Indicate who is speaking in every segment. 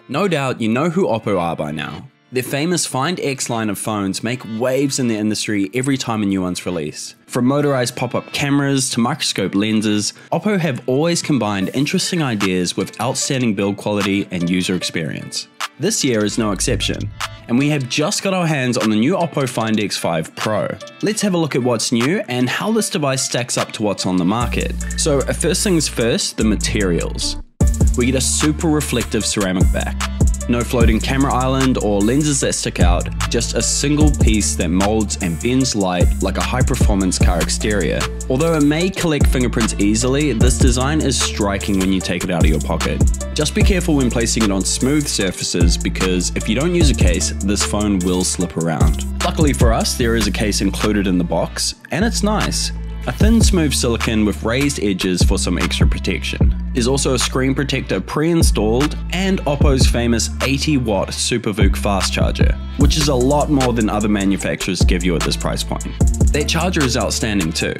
Speaker 1: No doubt you know who OPPO are by now. Their famous Find X line of phones make waves in the industry every time a new one's released. From motorized pop-up cameras to microscope lenses, OPPO have always combined interesting ideas with outstanding build quality and user experience. This year is no exception, and we have just got our hands on the new OPPO Find X5 Pro. Let's have a look at what's new and how this device stacks up to what's on the market. So first things first, the materials. We get a super reflective ceramic back. No floating camera island or lenses that stick out, just a single piece that molds and bends light like a high-performance car exterior. Although it may collect fingerprints easily, this design is striking when you take it out of your pocket. Just be careful when placing it on smooth surfaces because if you don't use a case, this phone will slip around. Luckily for us, there is a case included in the box, and it's nice. A thin smooth silicone with raised edges for some extra protection. There's also a screen protector pre-installed and OPPO's famous 80-watt SuperVOOC fast charger, which is a lot more than other manufacturers give you at this price point. That charger is outstanding too,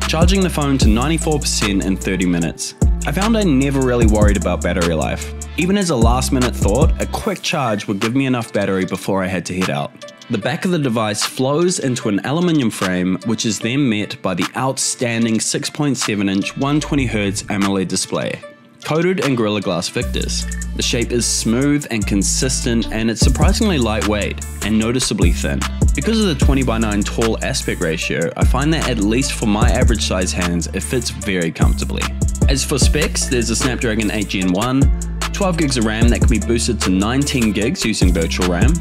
Speaker 1: charging the phone to 94% in 30 minutes. I found I never really worried about battery life. Even as a last-minute thought, a quick charge would give me enough battery before I had to head out. The back of the device flows into an aluminium frame, which is then met by the outstanding 6.7-inch 120Hz AMOLED display, coated in Gorilla Glass Victus. The shape is smooth and consistent, and it's surprisingly lightweight and noticeably thin. Because of the 20:9 tall aspect ratio, I find that at least for my average size hands, it fits very comfortably. As for specs, there's a Snapdragon 8 Gen 1, 12 gigs of RAM that can be boosted to 19 gigs using virtual RAM,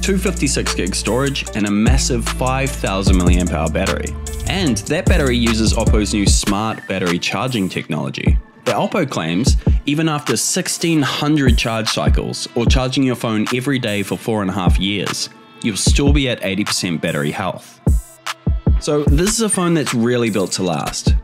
Speaker 1: 256 gig storage, and a massive 5000 mAh battery. And that battery uses OPPO's new smart battery charging technology. The OPPO claims, even after 1600 charge cycles, or charging your phone every day for 4.5 years, you'll still be at 80% battery health. So this is a phone that's really built to last.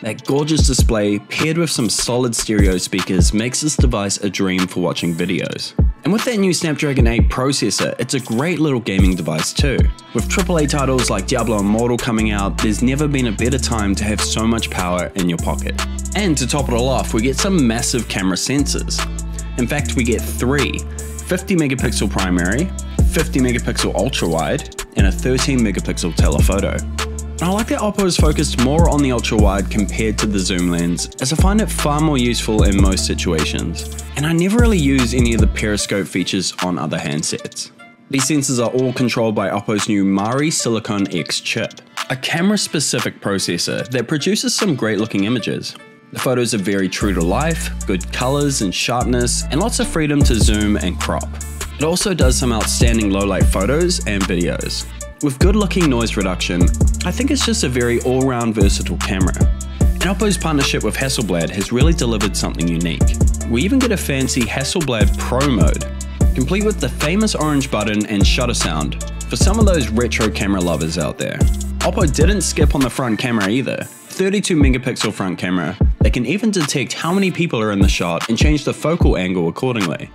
Speaker 1: That gorgeous display paired with some solid stereo speakers makes this device a dream for watching videos. And with that new Snapdragon 8 processor, it's a great little gaming device too. With AAA titles like Diablo Immortal coming out, there's never been a better time to have so much power in your pocket. And to top it all off, we get some massive camera sensors. In fact, we get three: 50 megapixel primary, 50 megapixel ultra wide, and a 13 megapixel telephoto. And I like that OPPO is focused more on the ultra-wide compared to the zoom lens, as I find it far more useful in most situations. And I never really use any of the periscope features on other handsets. These sensors are all controlled by OPPO's new Mari Silicon X chip, a camera-specific processor that produces some great-looking images. The photos are very true to life, good colors and sharpness, and lots of freedom to zoom and crop. It also does some outstanding low-light photos and videos. With good-looking noise reduction, I think it's just a very all-round versatile camera. And OPPO's partnership with Hasselblad has really delivered something unique. We even get a fancy Hasselblad Pro mode, complete with the famous orange button and shutter sound, for some of those retro camera lovers out there. OPPO didn't skip on the front camera either. 32 megapixel front camera that can even detect how many people are in the shot and change the focal angle accordingly.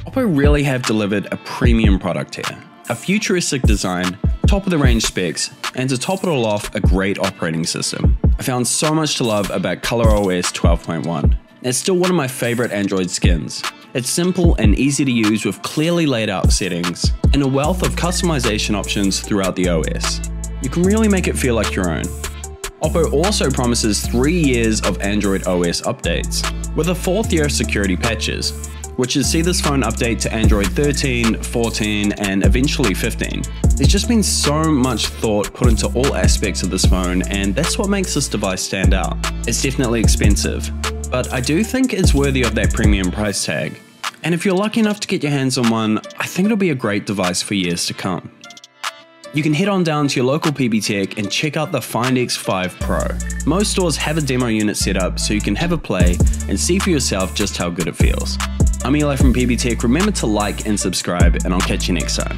Speaker 1: OPPO really have delivered a premium product here. A futuristic design, top-of-the-range specs, and to top it all off, a great operating system. I found so much to love about ColorOS 12.1. It's still one of my favorite Android skins. It's simple and easy to use with clearly laid out settings, and a wealth of customization options throughout the OS. You can really make it feel like your own. OPPO also promises 3 years of Android OS updates, with a 4th year of security patches, which is see this phone update to Android 13, 14, and eventually 15. There's just been so much thought put into all aspects of this phone, and that's what makes this device stand out. It's definitely expensive, but I do think it's worthy of that premium price tag. And if you're lucky enough to get your hands on one, I think it'll be a great device for years to come. You can head on down to your local PB Tech and check out the Find X5 Pro. Most stores have a demo unit set up so you can have a play and see for yourself just how good it feels. I'm Eli from PB Tech. Remember to like and subscribe, and I'll catch you next time.